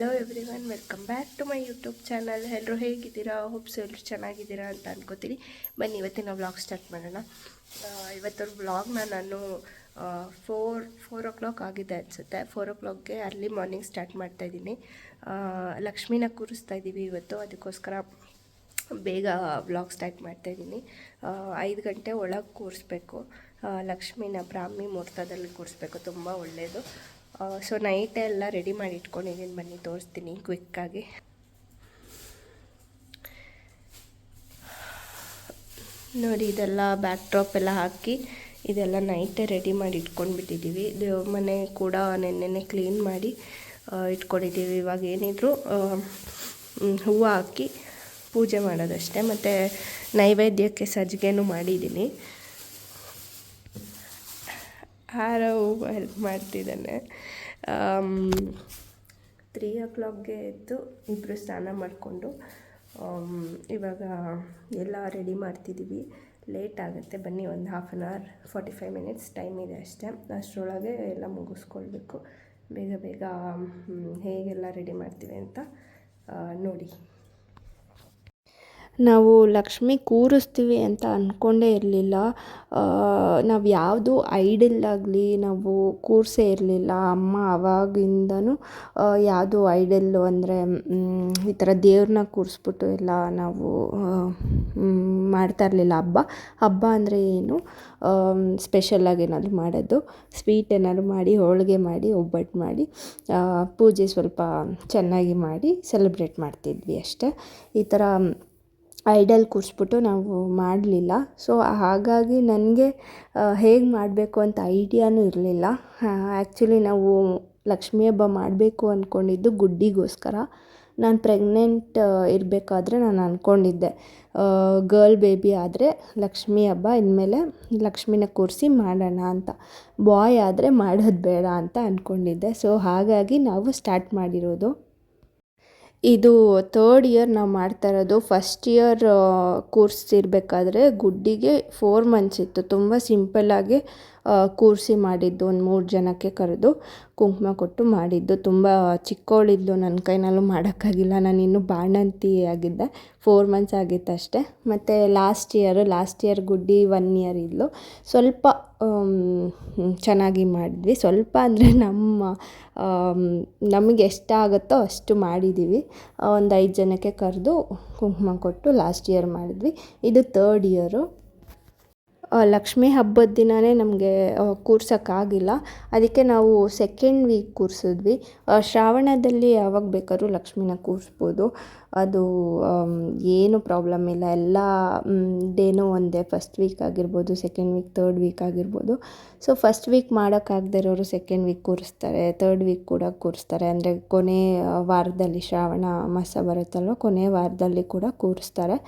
Hello everyone, welcome back to my YouTube channel. ಎಲ್ಲರೂ ಹೇಗಿದ್ದೀರಾ? Hopes ಎಲ್ಲರೂ ಚೆನ್ನಾಗಿದ್ದೀರಾ ಅಂತ ಅನ್ಕೋತೀನಿ. ಬನ್ನಿ ಇವತ್ತಿನ ವ್ಲಾಗ್ ಸ್ಟಾರ್ಟ್ ಮಾಡೋಣ. ಇವತ್ತು ವ್ಲಾಗ್ನ ನಾನು 4 ಆಗಿದೆ ಅನಿಸುತ್ತೆ. 4 ಅರ್ಲಿ ಮಾರ್ನಿಂಗ್ ಸ್ಟಾರ್ಟ್ ಮಾಡ್ತಾಯಿದ್ದೀನಿ. ಲಕ್ಷ್ಮಿನ ಕೂರಿಸ್ತಾ ಇದ್ದೀವಿ ಇವತ್ತು, ಅದಕ್ಕೋಸ್ಕರ ಬೇಗ ವ್ಲಾಗ್ ಸ್ಟಾರ್ಟ್ ಮಾಡ್ತಾಯಿದ್ದೀನಿ. 5 ಗಂಟೆ ಒಳಗೆ ಕೂರಿಸ್ಬೇಕು ಲಕ್ಷ್ಮಿನ. ಬ್ರಾಹ್ಮಿ ಮುಹೂರ್ತದಲ್ಲಿ ಕೂರಿಸ್ಬೇಕು, ತುಂಬ ಒಳ್ಳೆಯದು. ಸೊ ನೈಟೇ ಎಲ್ಲ ರೆಡಿ ಮಾಡಿ ಇಟ್ಕೊಂಡಿದ್ದೀನಿ. ಬನ್ನಿ ತೋರಿಸ್ತೀನಿ ಕ್ವಿಕ್ಕಾಗಿ. ನೋಡಿ, ಇದೆಲ್ಲ ಬ್ಯಾಕ್ ಡ್ರಾಪ್ ಎಲ್ಲ ಹಾಕಿ ಇದೆಲ್ಲ ನೈಟೇ ರೆಡಿ ಮಾಡಿ ಇಟ್ಕೊಂಡ್ಬಿಟ್ಟಿದ್ದೀವಿ. ದೇವ್ರ ಮನೆ ಕೂಡ ನೆನ್ನೆನೆ ಕ್ಲೀನ್ ಮಾಡಿ ಇಟ್ಕೊಂಡಿದ್ದೀವಿ. ಇವಾಗ ಏನಿದ್ರು ಹೂವು ಹಾಕಿ ಪೂಜೆ ಮಾಡೋದಷ್ಟೇ. ಮತ್ತು ನೈವೇದ್ಯಕ್ಕೆ ಸಜ್ಜಿಗೆನೂ ಮಾಡಿದ್ದೀನಿ. ಆರವ್ ಹೆಲ್ಪ್ ಮಾಡ್ತಿದ್ದಾನೆ. 3 ಎದ್ದು ಇಬ್ಬರು ಸ್ನಾನ ಮಾಡಿಕೊಂಡು ಇವಾಗ ಎಲ್ಲ ರೆಡಿ ಮಾಡ್ತಿದ್ದೀವಿ. ಲೇಟ್ ಆಗುತ್ತೆ, ಬನ್ನಿ ಒಂದು 1/2 45 ಮಿನಿಟ್ಸ್ ಟೈಮ್ ಇದೆ ಅಷ್ಟೇ. ಅಷ್ಟರೊಳಗೆ ಎಲ್ಲ ಮುಗಿಸ್ಕೊಳ್ಬೇಕು. ಬೇಗ ಹೇಗೆಲ್ಲ ರೆಡಿ ಮಾಡ್ತೀವಿ ಅಂತ ನೋಡಿ. ನಾವು ಲಕ್ಷ್ಮಿ ಕೂರಿಸ್ತೀವಿ ಅಂತ ಅಂದ್ಕೊಂಡೇ ಇರಲಿಲ್ಲ. ನಾವು ಯಾವುದು ಐಡಲ್ಲಾಗಲಿ ನಾವು ಕೂರಿಸೇ ಇರಲಿಲ್ಲ. ಅಮ್ಮ ಆವಾಗಿಂದನೂ ಯಾವುದು ಐಡಲ್ಲು ಅಂದರೆ ಈ ಥರ ದೇವ್ರನ್ನ ಕೂರಿಸ್ಬಿಟ್ಟು ಎಲ್ಲ ನಾವು ಮಾಡ್ತಾ ಇರಲಿಲ್ಲ. ಹಬ್ಬ ಅಂದರೆ ಏನು, ಸ್ಪೆಷಲಾಗಿ ಏನಾದರೂ ಮಾಡೋದು, ಸ್ವೀಟ್ ಏನಾದ್ರು ಮಾಡಿ, ಹೋಳಿಗೆ ಮಾಡಿ, ಒಬ್ಬಟ್ಟು ಮಾಡಿ, ಪೂಜೆ ಸ್ವಲ್ಪ ಚೆನ್ನಾಗಿ ಮಾಡಿ ಸೆಲೆಬ್ರೇಟ್ ಮಾಡ್ತಿದ್ವಿ ಅಷ್ಟೇ. ಈ ಥರ ಐಡಲ್ ಕೂರಿಸ್ಬಿಟ್ಟು ನಾವು ಮಾಡಲಿಲ್ಲ. ಸೊ ಹಾಗಾಗಿ ನನಗೆ ಹೇಗೆ ಮಾಡಬೇಕು ಅಂತ ಐಡಿಯಾನೂ ಇರಲಿಲ್ಲ. ಆ್ಯಕ್ಚುಲಿ ನಾವು ಲಕ್ಷ್ಮೀ ಹಬ್ಬ ಮಾಡಬೇಕು ಅಂದ್ಕೊಂಡಿದ್ದು ಗುಡ್ಡಿಗೋಸ್ಕರ. ನಾನು ಪ್ರೆಗ್ನೆಂಟ್ ಇರಬೇಕಾದ್ರೆ ನಾನು ಅಂದ್ಕೊಂಡಿದ್ದೆ, ಗರ್ಲ್ ಬೇಬಿ ಆದರೆ ಲಕ್ಷ್ಮೀ ಹಬ್ಬ ಇನ್ಮೇಲೆ ಲಕ್ಷ್ಮಿನ ಕೂರಿಸಿ ಮಾಡೋಣ ಅಂತ. ಬಾಯ್ ಆದರೆ ಮಾಡೋದು ಬೇಡ ಅಂತ ಅಂದ್ಕೊಂಡಿದ್ದೆ. ಸೊ ಹಾಗಾಗಿ ನಾವು ಸ್ಟಾರ್ಟ್ ಮಾಡಿರೋದು. ಇದು 3rd ಇಯರ್ ನಾವು ಮಾಡ್ತಾ ಇರೋದು. ಫಸ್ಟ್ ಇಯರ್ ಕೂರಿಸಿರ್ಬೇಕಾದ್ರೆ ಗುಡ್ಡಿಗೆ 4 ಮಂತ್ಸ್ ಇತ್ತು. ತುಂಬ ಸಿಂಪಲ್ಲಾಗಿ ಕೂರಿಸಿ ಮಾಡಿದ್ದು. ಒಂದು 3 ಜನಕ್ಕೆ ಕರೆದು ಕುಂಕುಮ ಕೊಟ್ಟು ಮಾಡಿದ್ದು. ತುಂಬ ಚಿಕ್ಕವಳಿದ್ಲು, ನನ್ನ ಕೈನಲ್ಲೂ ಮಾಡೋಕ್ಕಾಗಿಲ್ಲ. ನಾನು ಇನ್ನೂ ಬಾಣಂತಿ ಆಗಿದ್ದೆ, 4 ಮಂತ್ಸ್ ಆಗಿತ್ತು ಅಷ್ಟೇ. ಮತ್ತು ಲಾಸ್ಟ್ ಇಯರ್ ಗುಡ್ಡಿ 1 ಇಯರ್ ಇದ್ಲು. ಸ್ವಲ್ಪ ಚೆನ್ನಾಗಿ ಮಾಡಿದ್ವಿ. ಸ್ವಲ್ಪ ಅಂದರೆ ನಮಗೆ ಎಷ್ಟಾಗುತ್ತೋ ಅಷ್ಟು ಮಾಡಿದ್ದೀವಿ. ಒಂದು 5 ಜನಕ್ಕೆ ಕರೆದು ಕುಂಕುಮ ಕೊಟ್ಟು ಲಾಸ್ಟ್ ಇಯರ್ ಮಾಡಿದ್ವಿ. ಇದು 3rd ಇಯರು. ಲಕ್ಷ್ಮೀ ಹಬ್ಬದ ದಿನವೇ ನಮಗೆ ಕೂರ್ಸೋಕ್ಕಾಗಿಲ್ಲ. ಅದಕ್ಕೆ ನಾವು 2nd ವೀಕ್ ಕೂರಿಸಿದ್ವಿ. ಶ್ರಾವಣದಲ್ಲಿ ಯಾವಾಗ ಬೇಕಾದ್ರೂ ಲಕ್ಷ್ಮಿನ ಕೂರಿಸ್ಬೋದು. ಅದು ಏನು ಪ್ರಾಬ್ಲಮ್ ಇಲ್ಲ. ಎಲ್ಲ ಡೇನೂ ಒಂದೇ. ಫಸ್ಟ್ ವೀಕ್ ಆಗಿರ್ಬೋದು, 2nd ವೀಕ್, 3rd ವೀಕ್ ಆಗಿರ್ಬೋದು. ಸೊ ಫಸ್ಟ್ ವೀಕ್ ಮಾಡೋಕ್ಕಾಗದೇ ಇರೋರು 2nd ವೀಕ್ ಕೂರಿಸ್ತಾರೆ, 3rd ವೀಕ್ ಕೂಡ ಕೂರಿಸ್ತಾರೆ. ಅಂದರೆ ಕೊನೆ ವಾರದಲ್ಲಿ, ಶ್ರಾವಣ ಮಾಸ ಬರುತ್ತಲ್ವ, ಕೊನೆ ವಾರದಲ್ಲಿ ಕೂಡ ಕೂರಿಸ್ತಾರೆ.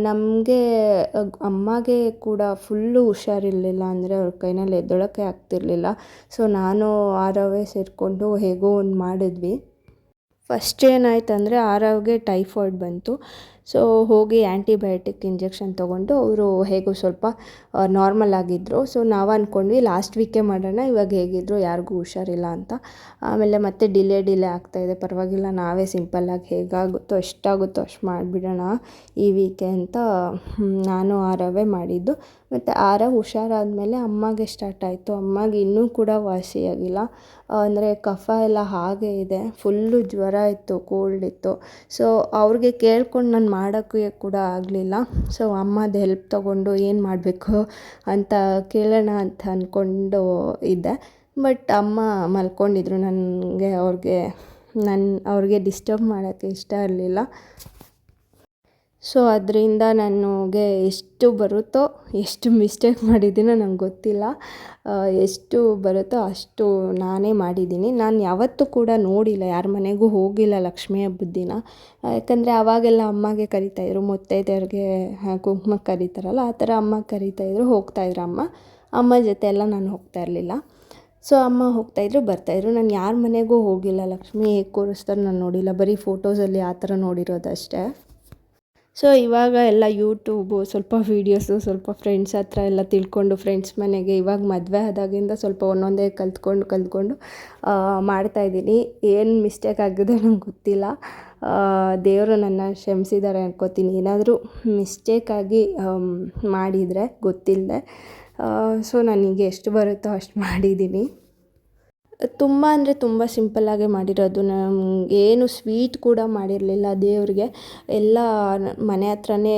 ನಮಗೆ ಅಮ್ಮಗೆ ಕೂಡ ಫುಲ್ಲು ಹುಷಾರಿರಲಿಲ್ಲ. ಅಂದರೆ ಅವ್ರ ಕೈನಲ್ಲಿ ಎದ್ದೊಳಕ್ಕೆ ಆಗ್ತಿರಲಿಲ್ಲ. ಸೊ ನಾನು ಆರವೇ ಸೇರಿಕೊಂಡು ಹೇಗೋ ಒಂದು ಮಾಡಿದ್ವಿ. ಫಸ್ಟ್ ಏನಾಯ್ತು ಅಂದರೆ ಆರವ್ಗೆ ಟೈಫಾಯ್ಡ್ ಬಂತು. ಸೊ ಹೋಗಿ ಆ್ಯಂಟಿಬಯೋಟಿಕ್ ಇಂಜೆಕ್ಷನ್ ತೊಗೊಂಡು ಅವರು ಹೇಗೋ ಸ್ವಲ್ಪ ನಾರ್ಮಲ್ ಆಗಿದ್ದರು. ಸೊ ನಾವು ಅಂದ್ಕೊಂಡ್ವಿ ಲಾಸ್ಟ್ ವೀಕೇ ಮಾಡೋಣ, ಇವಾಗ ಹೇಗಿದ್ರು ಯಾರಿಗೂ ಹುಷಾರಿಲ್ಲ ಅಂತ. ಆಮೇಲೆ ಮತ್ತೆ ಡಿಲೇ ಆಗ್ತಾಯಿದೆ, ಪರವಾಗಿಲ್ಲ ನಾವೇ ಸಿಂಪಲ್ಲಾಗಿ ಹೇಗಾಗುತ್ತೋ ಎಷ್ಟಾಗುತ್ತೋ ಅಷ್ಟು ಮಾಡಿಬಿಡೋಣ ಈ ವೀಕೆ ಅಂತ ನಾನು ಆರವೇ ಮಾಡಿದ್ದು. ಮತ್ತು ಆರವ್ ಹುಷಾರಾದಮೇಲೆ ಅಮ್ಮಗೆ ಸ್ಟಾರ್ಟ್ ಆಯಿತು. ಅಮ್ಮಗೆ ಇನ್ನೂ ಕೂಡ ವಾಸಿಯಾಗಿಲ್ಲ. ಅಂದರೆ ಕಫ ಎಲ್ಲ ಹಾಗೇ ಇದೆ. ಫುಲ್ಲು ಜ್ವರ ಇತ್ತು, ಕೋಲ್ಡ್ ಇತ್ತು. ಸೊ ಅವ್ರಿಗೆ ಕೇಳ್ಕೊಂಡು ನಾನು ಮಾಡೋಕ್ಕೆ ಕೂಡ ಆಗಲಿಲ್ಲ. ಸೊ ಅಮ್ಮದ ಹೆಲ್ಪ್ ತೊಗೊಂಡು ಏನು ಮಾಡಬೇಕು ಅಂತ ಕೇಳೋಣ ಅಂತ ಅಂದ್ಕೊಂಡು ಇದ್ದೆ. ಬಟ್ ಅಮ್ಮ ಮಲ್ಕೊಂಡಿದ್ರು. ಅವ್ರಿಗೆ ಡಿಸ್ಟರ್ಬ್ ಮಾಡೋಕ್ಕೆ ಇಷ್ಟ ಇರಲಿಲ್ಲ. ಸೊ ಅದರಿಂದ ನನಗೆ ಎಷ್ಟು ಬರುತ್ತೋ, ಎಷ್ಟು ಮಿಸ್ಟೇಕ್ ಮಾಡಿದ್ದೀನೋ ನಂಗೆ ಗೊತ್ತಿಲ್ಲ. ಎಷ್ಟು ಬರುತ್ತೋ ಅಷ್ಟು ನಾನೇ ಮಾಡಿದ್ದೀನಿ. ನಾನು ಯಾವತ್ತೂ ಕೂಡ ನೋಡಿಲ್ಲ, ಯಾರ ಮನೆಗೂ ಹೋಗಿಲ್ಲ ಲಕ್ಷ್ಮೀ ಹಬ್ಬದ ದಿನ. ಯಾಕಂದರೆ ಆವಾಗೆಲ್ಲ ಅಮ್ಮಗೆ ಕರಿತಾಯಿದ್ರು, ಮುತ್ತೈದೆಯವ್ರಿಗೆ ಕುಂಕುಮಕ್ಕೆ ಕರೀತಾರಲ್ಲ, ಆ ಥರ ಅಮ್ಮಗೆ ಕರಿತಾಯಿದ್ರು, ಹೋಗ್ತಾಯಿದ್ರು ಅಮ್ಮ ಜೊತೆ ಎಲ್ಲ ನಾನು ಹೋಗ್ತಾ ಇರಲಿಲ್ಲ. ಸೊ ಅಮ್ಮ ಹೋಗ್ತಾಯಿದ್ರು, ಬರ್ತಾಯಿದ್ರು. ನಾನು ಯಾರ ಮನೆಗೂ ಹೋಗಿಲ್ಲ. ಲಕ್ಷ್ಮಿ ಹೇಗೆ ಕೂರಿಸ್ತಾರೆ ನಾನು ನೋಡಿಲ್ಲ, ಬರೀ ಫೋಟೋಸಲ್ಲಿ ಆ ಥರ ನೋಡಿರೋದಷ್ಟೇ. ಸೊ ಇವಾಗ ಎಲ್ಲ ಯೂಟ್ಯೂಬು, ಸ್ವಲ್ಪ ವೀಡಿಯೋಸು, ಸ್ವಲ್ಪ ಫ್ರೆಂಡ್ಸ್ ಹತ್ರ ಎಲ್ಲ ತಿಳ್ಕೊಂಡು, ಫ್ರೆಂಡ್ಸ್ ಮನೆಗೆ ಇವಾಗ ಮದುವೆ ಆದಾಗಿಂದ ಸ್ವಲ್ಪ ಒಂದೊಂದೇ ಕಲ್ತ್ಕೊಂಡು ಮಾಡ್ತಾಯಿದ್ದೀನಿ. ಏನು ಮಿಸ್ಟೇಕ್ ಆಗಿದೆ ನಂಗೆ ಗೊತ್ತಿಲ್ಲ. ದೇವರು ನನ್ನ ಕ್ಷಮಿಸಿದ್ದಾರೆ ಅನ್ಕೋತೀನಿ, ಏನಾದರೂ ಮಿಸ್ಟೇಕಾಗಿ ಮಾಡಿದರೆ ಗೊತ್ತಿಲ್ಲದೆ. ಸೊ ನನಗೆ ಎಷ್ಟು ಬರುತ್ತೋ ಅಷ್ಟು ಮಾಡಿದ್ದೀನಿ. ತುಂಬ ಅಂದರೆ ತುಂಬ ಸಿಂಪಲ್ಲಾಗೆ ಮಾಡಿರೋದು. ಏನು ಸ್ವೀಟ್ ಕೂಡ ಮಾಡಿರಲಿಲ್ಲ ದೇವ್ರಿಗೆ. ಎಲ್ಲ ಮನೆ ಹತ್ರನೇ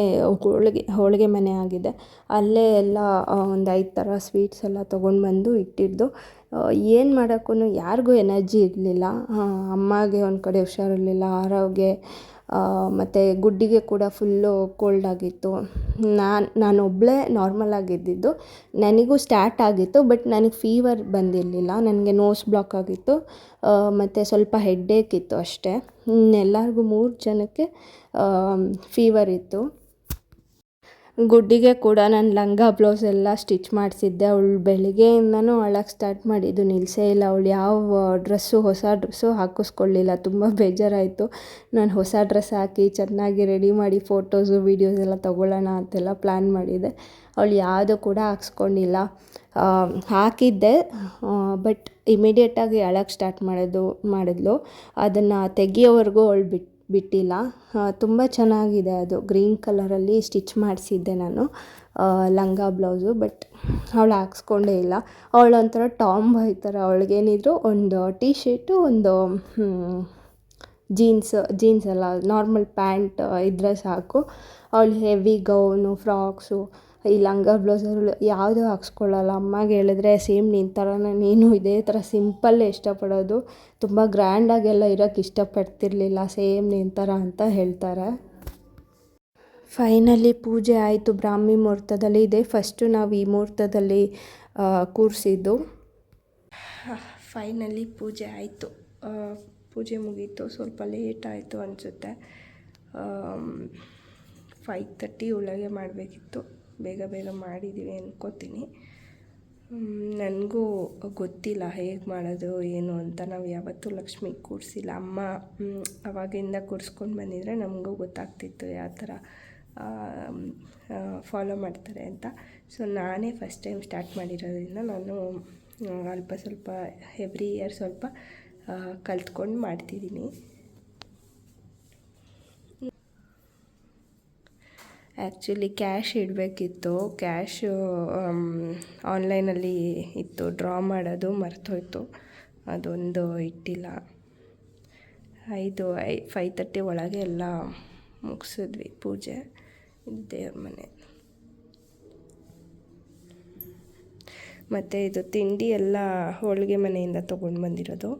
ಹೋಳಿಗೆ ಮನೆ ಆಗಿದೆ. ಅಲ್ಲೇ ಎಲ್ಲ ಒಂದು 5 ಥರ ಸ್ವೀಟ್ಸ್ ಎಲ್ಲ ತೊಗೊಂಡ್ಬಂದು ಇಟ್ಟಿದ್ದು. ಏನು ಮಾಡೋಕ್ಕೂ ಯಾರಿಗೂ ಎನರ್ಜಿ ಇರಲಿಲ್ಲ. ಅಮ್ಮಗೆ ಒಂದು ಕಡೆ ಹುಷಾರಿರಲಿಲ್ಲ, ಆರವ್ಗೆ ಮತ್ತು ಗುಡ್ಡಿಗೆ ಕೂಡ ಫುಲ್ಲು ಕೋಲ್ಡ್ ಆಗಿತ್ತು. ನಾನೊಬ್ಬಳೇ ನಾರ್ಮಲ್ ಆಗಿದ್ದಿದ್ದು. ನನಗೂ ಸ್ಟಾರ್ಟ್ ಆಗಿತ್ತು, ಬಟ್ ನನಗೆ ಫೀವರ್ ಬಂದಿರಲಿಲ್ಲ. ನನಗೆ ನೋಸ್ ಬ್ಲಾಕ್ ಆಗಿತ್ತು ಮತ್ತು ಸ್ವಲ್ಪ ಹೆಡ್ಡೇಕ್ ಇತ್ತು ಅಷ್ಟೇ. ಎಲ್ಲರಿಗೂ 3 ಜನಕ್ಕೆ ಫೀವರ್ ಇತ್ತು. ಗುಡ್ಡಿಗೆ ಕೂಡ ನಾನು ಲಂಗ ಬ್ಲೌಸ್ ಎಲ್ಲ ಸ್ಟಿಚ್ ಮಾಡಿಸಿದ್ದೆ. ಅವಳು ಬೆಳಿಗ್ಗೆಯಿಂದನೂ ಅಳಕ್ಕೆ ಸ್ಟಾರ್ಟ್ ಮಾಡಿದ್ದು ನಿಲ್ಲಿಸೇ ಇಲ್ಲ. ಅವಳು ಯಾವ ಹೊಸ ಡ್ರೆಸ್ಸು ಹಾಕಿಸ್ಕೊಳ್ಳಿಲ್ಲ. ತುಂಬ ಬೇಜಾರಾಯಿತು. ನಾನು ಹೊಸ ಡ್ರೆಸ್ ಹಾಕಿ ಚೆನ್ನಾಗಿ ರೆಡಿ ಮಾಡಿ ಫೋಟೋಸು ವೀಡಿಯೋಸ್ ಎಲ್ಲ ತೊಗೊಳ್ಳೋಣ ಅಂತೆಲ್ಲ ಪ್ಲ್ಯಾನ್ ಮಾಡಿದ್ದೆ. ಅವಳು ಯಾವುದೂ ಕೂಡ ಹಾಕ್ಸ್ಕೊಂಡಿಲ್ಲ. ಹಾಕಿದ್ದೆ, ಬಟ್ ಇಮಿಡಿಯೇಟಾಗಿ ಅಳಕ್ಕೆ ಸ್ಟಾರ್ಟ್ ಮಾಡಿದ್ಲು. ಅದನ್ನು ತೆಗಿಯೋವರೆಗೂ ಅವಳು ಬಿಟ್ಟಿಲ್ಲ. ತುಂಬ ಚೆನ್ನಾಗಿದೆ ಅದು. ಗ್ರೀನ್ ಕಲರಲ್ಲಿ ಸ್ಟಿಚ್ ಮಾಡಿಸಿದ್ದೆ ನಾನು ಲಂಗ ಬ್ಲೌಸು, ಬಟ್ ಅವಳು ಹಾಕ್ಸ್ಕೊಂಡೇ ಇಲ್ಲ. ಅವಳು ಒಂಥರ ಟಾಮ್ ಬಾಯ್ ಥರ. ಅವಳಿಗೇನಿದ್ರು ಒಂದು ಟೀ ಶರ್ಟು, ಒಂದು ಜೀನ್ಸ್ ಅಲ್ಲ, ನಾರ್ಮಲ್ ಪ್ಯಾಂಟ್ ಇದ್ದರೆ ಸಾಕು. ಅವಳು ಹೆವಿ ಗೌನು, ಫ್ರಾಕ್ಸು, ಈ ಲಂಗ ಬ್ಲೌಸಲ್ಲಿ ಯಾವುದೂ ಹಾಕ್ಸ್ಕೊಳ್ಳಲ್ಲ. ಅಮ್ಮಗೆ ಹೇಳಿದ್ರೆ ಸೇಮ್ ನಿನ್ನ ಥರನೇ ನೀನು ಇದೇ ಥರ ಸಿಂಪಲ್ಲೇ ಇಷ್ಟಪಡೋದು, ತುಂಬ ಗ್ರ್ಯಾಂಡಾಗೆಲ್ಲ ಇರೋಕ್ಕೆ ಇಷ್ಟಪಡ್ತಿರ್ಲಿಲ್ಲ, ಸೇಮ್ ನಿನ್ನ ಥರ ಅಂತ ಹೇಳ್ತಾರೆ. ಫೈನಲಿ ಪೂಜೆ ಆಯಿತು. ಬ್ರಾಹ್ಮಿ ಮುಹೂರ್ತದಲ್ಲಿ ಇದೆ ಫಸ್ಟು ನಾವು ಈ ಮುಹೂರ್ತದಲ್ಲಿ ಕೂರಿಸಿದ್ದು. ಫೈನಲಿ ಪೂಜೆ ಆಯಿತು. ಪೂಜೆ ಮುಗೀತು. ಸ್ವಲ್ಪ ಲೇಟ್ ಆಯಿತು ಅನಿಸುತ್ತೆ. 5:30 ಒಳಗೆ ಮಾಡಬೇಕಿತ್ತು. ಬೇಗ ಮಾಡಿದ್ದೀವಿ ಅಂದ್ಕೋತೀನಿ. ನನಗೂ ಗೊತ್ತಿಲ್ಲ ಹೇಗೆ ಮಾಡೋದು ಏನು ಅಂತ. ನಾವು ಯಾವತ್ತೂ ಲಕ್ಷ್ಮಿ ಕೂರಿಸಿಲ್ಲ. ಅಮ್ಮ ಅವಾಗಿಂದ ಕೂರಿಸ್ಕೊಂಡು ಬಂದಿದ್ರೆ ನಮಗೂ ಗೊತ್ತಾಗ್ತಿತ್ತು ಯಾವ ಥರ ಫಾಲೋ ಮಾಡ್ತಾರೆ ಅಂತ. ಸೊ ನಾನೇ ಫಸ್ಟ್ ಟೈಮ್ ಸ್ಟಾರ್ಟ್ ಮಾಡಿರೋದ್ರಿಂದ ನಾನು ಅಲ್ಪ ಸ್ವಲ್ಪ ಎವ್ರಿ ಇಯರ್ ಸ್ವಲ್ಪ ಕಲ್ತ್ಕೊಂಡು ಮಾಡ್ತಿದ್ದೀನಿ. Actually cash ಇಡಬೇಕಿತ್ತು. ಕ್ಯಾಶು ಆನ್ಲೈನಲ್ಲಿ ಇತ್ತು, ಡ್ರಾ ಮಾಡೋದು ಮರ್ತೋಯ್ತು. ಅದೊಂದು ಇಟ್ಟಿಲ್ಲ. 5:30 ಒಳಗೆ ಎಲ್ಲ ಮುಗಿಸಿದ್ವಿ ಪೂಜೆ. ಇದು ದೇವ್ರ ಮನೆ. ಮತ್ತು ಇದು ತಿಂಡಿ ಎಲ್ಲ ಹೋಳಿಗೆ ಮನೆಯಿಂದ ತೊಗೊಂಡು ಬಂದಿರೋದು.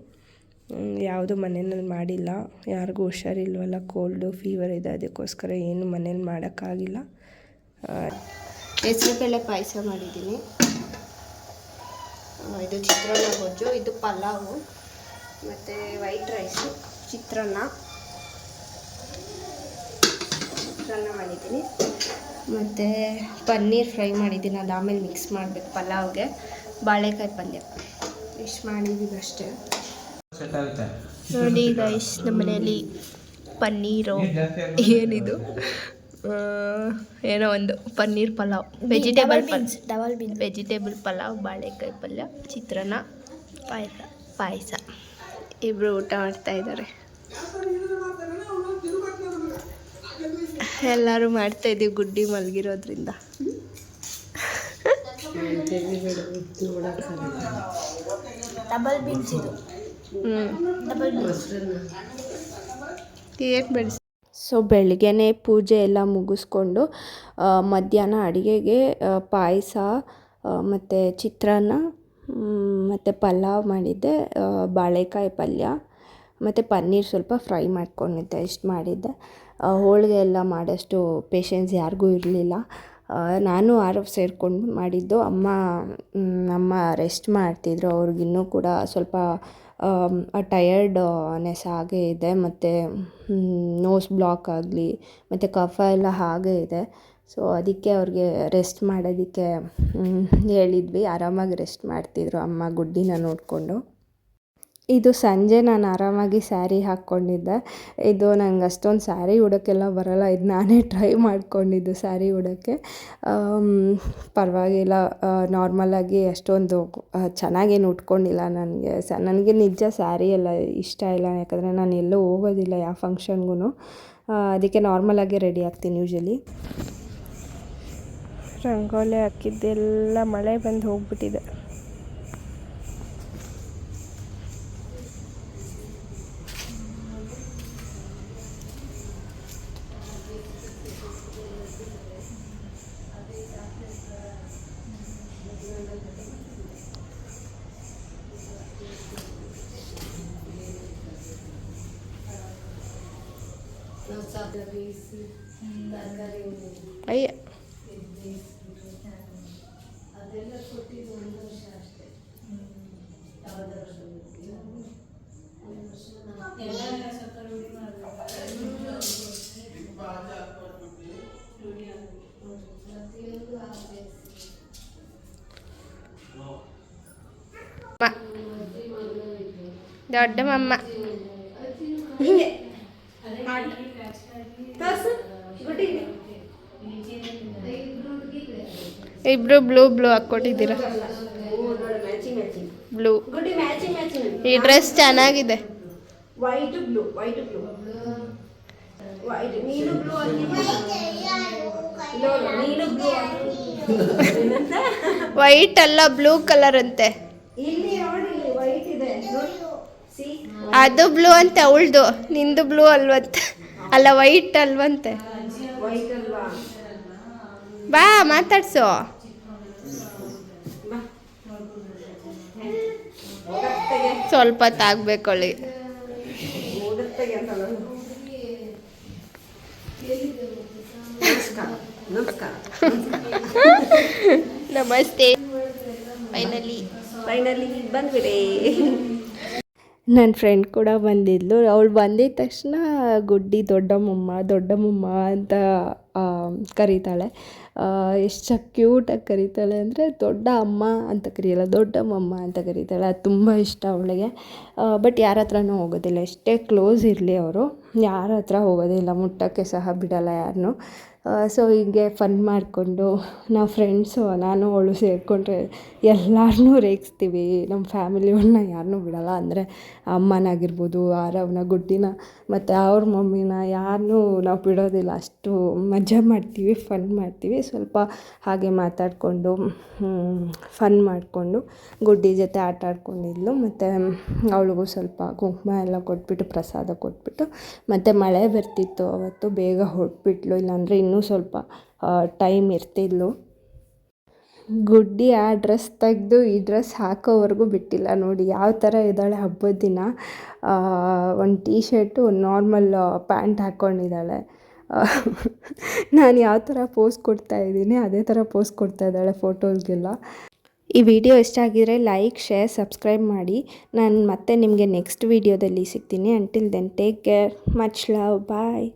ಯಾವುದು ಮನೆಯಲ್ಲಿ ಮಾಡಿಲ್ಲ. ಯಾರಿಗೂ ಹುಷಾರಿಲ್ವಲ್ಲ, ಕೋಲ್ಡು ಫೀವರ್ ಇದೆ, ಅದಕ್ಕೋಸ್ಕರ ಏನು ಮನೇಲಿ ಮಾಡೋಕ್ಕಾಗಿಲ್ಲ. ಹೆಸರುಬೇಳೆ ಪಾಯಸ ಮಾಡಿದ್ದೀನಿ. ಇದು ಚಿತ್ರಾನ್ನ ಗೊಜ್ಜು, ಇದು ಪಲಾವು, ಮತ್ತು ವೈಟ್ ರೈಸು, ಚಿತ್ರಾನ್ನ ಮಾಡಿದ್ದೀನಿ. ಮತ್ತು ಪನ್ನೀರ್ ಫ್ರೈ ಮಾಡಿದ್ದೀನಿ. ಅದು ಆಮೇಲೆ ಮಿಕ್ಸ್ ಮಾಡಬೇಕು ಪಲಾವ್ಗೆ. ಬಾಳೆಕಾಯಿ ಪಲ್ಯ ಇಷ್ಟು ಮಾಡಿದ್ದೀವಿ ಅಷ್ಟೇ. ನೋಡಿ ಗೈಸ್, ನಮ್ಮ ಮನೆಯಲ್ಲಿ ಪನ್ನೀರು, ಏನಿದು ಏನೋ ಒಂದು ಪನ್ನೀರ್ ಪಲಾವ್, ವೆಜಿಟೇಬಲ್ ಪಲಾವ್, ಬಾಳೆಕಾಯಿ ಪಲ್ಯ, ಚಿತ್ರಾನ್ನ, ಪಾಯಸ. ಇಬ್ಬರು ಊಟ ಮಾಡ್ತಾಯಿದ್ದಾರೆ. ಎಲ್ಲರೂ ಮಾಡ್ತಾಯಿದ್ದೀವಿ ಗುಡ್ಡಿ ಮಲಗಿರೋದ್ರಿಂದ. ಡಬಲ್ ಬೀನ್ಸ್ ಇದು. ಸೊ ಬೆಳಗ್ಗೆನೇ ಪೂಜೆ ಎಲ್ಲ ಮುಗಿಸ್ಕೊಂಡು ಮಧ್ಯಾಹ್ನ ಅಡುಗೆಗೆ ಪಾಯಸ ಮತ್ತು ಚಿತ್ರಾನ್ನ ಮತ್ತು ಪಲಾವ್ ಮಾಡಿದ್ದೆ, ಬಾಳೆಕಾಯಿ ಪಲ್ಯ ಮತ್ತು ಪನ್ನೀರ್ ಸ್ವಲ್ಪ ಫ್ರೈ ಮಾಡ್ಕೊಂಡಿದ್ದೆ. ಇಷ್ಟು ಮಾಡಿದ್ದೆ. ಹೋಳಿಗೆ ಎಲ್ಲ ಮಾಡೋಷ್ಟು ಪೇಷನ್ಸ್ ಯಾರಿಗೂ ಇರಲಿಲ್ಲ. ನಾನು ಆರವ್ ಸೇರಿಕೊಂಡು ಮಾಡಿದ್ದು. ಅಮ್ಮ ರೆಸ್ಟ್ ಮಾಡ್ತಿದ್ರು. ಅವ್ರಿಗಿನ್ನೂ ಕೂಡ ಸ್ವಲ್ಪ ಟಯರ್ಡ್ನೆಸ್ ಹಾಗೇ ಇದೆ, ಮತ್ತು ನೋಸ್ ಬ್ಲಾಕ್ ಆಗಲಿ ಮತ್ತು ಕಫ ಎಲ್ಲ ಹಾಗೇ ಇದೆ. ಸೊ ಅದಕ್ಕೆ ಅವ್ರಿಗೆ ರೆಸ್ಟ್ ಮಾಡೋದಕ್ಕೆ ಹೇಳಿದ್ವಿ. ಆರಾಮಾಗಿ ರೆಸ್ಟ್ ಮಾಡ್ತಿದ್ರು ಅಮ್ಮ ಗುಡ್ಡಿನ ನೋಡಿಕೊಂಡು. ಇದು ಸಂಜೆ ನಾನು ಆರಾಮಾಗಿ ಸ್ಯಾರಿ ಹಾಕ್ಕೊಂಡಿದ್ದೆ. ಇದು ನಂಗೆ ಅಷ್ಟೊಂದು ಸ್ಯಾರಿ ಉಡೋಕ್ಕೆಲ್ಲ ಬರೋಲ್ಲ. ಇದು ನಾನೇ ಟ್ರೈ ಮಾಡ್ಕೊಂಡಿದ್ದು ಸ್ಯಾರಿ ಉಡೋಕ್ಕೆ. ಪರವಾಗಿಲ್ಲ, ನಾರ್ಮಲಾಗಿ ಅಷ್ಟೊಂದು ಚೆನ್ನಾಗೇನು ಉಟ್ಕೊಂಡಿಲ್ಲ. ನನಗೆ ನಿಜ ಸ್ಯಾರಿ ಎಲ್ಲ ಇಷ್ಟ ಇಲ್ಲ, ಯಾಕಂದರೆ ನಾನು ಎಲ್ಲೂ ಹೋಗೋದಿಲ್ಲ ಯಾವ ಫಂಕ್ಷನ್ಗೂ. ಅದಕ್ಕೆ ನಾರ್ಮಲಾಗಿ ರೆಡಿ ಆಗ್ತೀನಿ ಯೂಶಲಿ. ರಂಗೋಲಿ ಹಾಕಿದ್ದೆಲ್ಲ ಮಳೆ ಬಂದು ಹೋಗ್ಬಿಟ್ಟಿದೆ. ಅಯ್ಯ ದೊಡ್ಡ ಮಮ್ಮ ಇಬ್ರು ಬ್ಲೂ ಹಾಕ್ಕೊಟ್ಟಿದ್ದೀರಾ. ಬ್ಲೂ ಈ ಡ್ರೆಸ್ ಚೆನ್ನಾಗಿದೆ. ವೈಟ್ ಅಲ್ಲ, ಬ್ಲೂ ಕಲರ್ ಅಂತೆ. ಅದು ಬ್ಲೂ ಅಂತೆ ಅವಳ್ದು, ನಿಂದು ಬ್ಲೂ ಅಲ್ವಂತೆ. ಅಲ್ಲ, ವೈಟ್ ಅಲ್ವಂತೆ. ಬಾ ಮಾತಾಡ್ಸು. ಸ್ವಲ್ಪ ತಾಗ್ಬೇಕೊಳ್ಳಿ. ನಮಸ್ತೆ. ಫೈನಲಿ ಬಂದ್ಬಿಡಿ. ನನ್ನ ಫ್ರೆಂಡ್ ಕೂಡ ಬಂದಿದ್ಲು. ಅವಳು ಬಂದಿದ್ದ ತಕ್ಷಣ ಗುಡ್ಡಿ ದೊಡ್ಡಮ್ಮಮ್ಮ ಅಂತ ಕರೀತಾಳೆ. ಎಷ್ಟು ಕ್ಯೂಟಾಗಿ ಕರೀತಾಳೆ ಅಂದರೆ ದೊಡ್ಡ ಅಮ್ಮ ಅಂತ ಕರೆಯಲ್ಲ, ದೊಡ್ಡಮ್ಮಮ್ಮ ಅಂತ ಕರೀತಾಳೆ. ಅದು ತುಂಬ ಇಷ್ಟ ಅವಳಿಗೆ. ಬಟ್ ಯಾರ ಹತ್ರನೂ ಹೋಗೋದಿಲ್ಲ, ಎಷ್ಟೇ ಕ್ಲೋಸ್ ಇರಲಿ ಅವರು ಯಾರ ಹತ್ರ ಹೋಗೋದಿಲ್ಲ, ಮುಟ್ಟೋಕ್ಕೆ ಸಹ ಬಿಡಲ್ಲ ಯಾರನ್ನೂ. ಸೊ ಹೀಗೆ ಫನ್ ಮಾಡಿಕೊಂಡು ನಾವು ಫ್ರೆಂಡ್ಸು ನಾನು ಅವಳು ಸೇರಿಕೊಂಡ್ರೆ ಎಲ್ಲರನ್ನೂ ರೇಗಿಸ್ತೀವಿ. ನಮ್ಮ ಫ್ಯಾಮಿಲಿಯವ್ರನ್ನ ಯಾರನ್ನೂ ಬಿಡಲ್ಲ. ಅಂದರೆ ಅಮ್ಮನಾಗಿರ್ಬೋದು, ಆರವನ, ಗುಡ್ಡಿನ ಮತ್ತು ಅವ್ರ ಮಮ್ಮಿನ ಯಾರನ್ನೂ ನಾವು ಬಿಡೋದಿಲ್ಲ. ಅಷ್ಟು ಮಜಾ ಮಾಡ್ತೀವಿ, ಫನ್ ಮಾಡ್ತೀವಿ. ಸ್ವಲ್ಪ ಹಾಗೆ ಮಾತಾಡಿಕೊಂಡು ಫನ್ ಮಾಡಿಕೊಂಡು ಗುಡ್ಡಿ ಜೊತೆ ಆಟ ಆಡ್ಕೊಂಡಿದ್ಲು. ಮತ್ತು ಅವಳಿಗೂ ಸ್ವಲ್ಪ ಕುಂಕುಮ ಎಲ್ಲ ಕೊಟ್ಬಿಟ್ಟು ಪ್ರಸಾದ ಕೊಟ್ಬಿಟ್ಟು, ಮತ್ತು ಮಳೆ ಬರ್ತಿತ್ತು ಅವತ್ತು, ಬೇಗ ಹೊರಟ್ಬಿಟ್ಲು. ಇಲ್ಲಾಂದರೆ ಇನ್ನೂ ಸ್ವಲ್ಪ ಟೈಮ್ ಇರ್ತಿದ್ಲು. ಗುಡ್ಡಿ ಆ ಡ್ರೆಸ್ ತೆಗೆದು ಈ ಡ್ರೆಸ್ ಹಾಕೋವರೆಗೂ ಬಿಟ್ಟಿಲ್ಲ. ನೋಡಿ ಯಾವ ಥರ ಇದ್ದಾಳೆ ಹಬ್ಬದ ದಿನ. ಒಂದು ಟೀ ಶರ್ಟು, ಒಂದು ನಾರ್ಮಲ್ ಪ್ಯಾಂಟ್ ಹಾಕ್ಕೊಂಡಿದ್ದಾಳೆ. ನಾನು ಯಾವ ಥರ ಪೋಸ್ ಕೊಡ್ತಾಯಿದ್ದೀನಿ ಅದೇ ಥರ ಪೋಸ್ ಕೊಡ್ತಾ ಇದ್ದಾಳೆ ಫೋಟೋಸ್ಗೆಲ್ಲ. ಈ ವಿಡಿಯೋ ಇಷ್ಟ ಆಗಿದರೆ ಲೈಕ್, ಶೇರ್, ಸಬ್ಸ್ಕ್ರೈಬ್ ಮಾಡಿ. ನಾನು ಮತ್ತೆ ನಿಮಗೆ ನೆಕ್ಸ್ಟ್ ವಿಡಿಯೋದಲ್ಲಿ ಸಿಗ್ತೀನಿ. Until then take care, much love, ಬಾಯ್.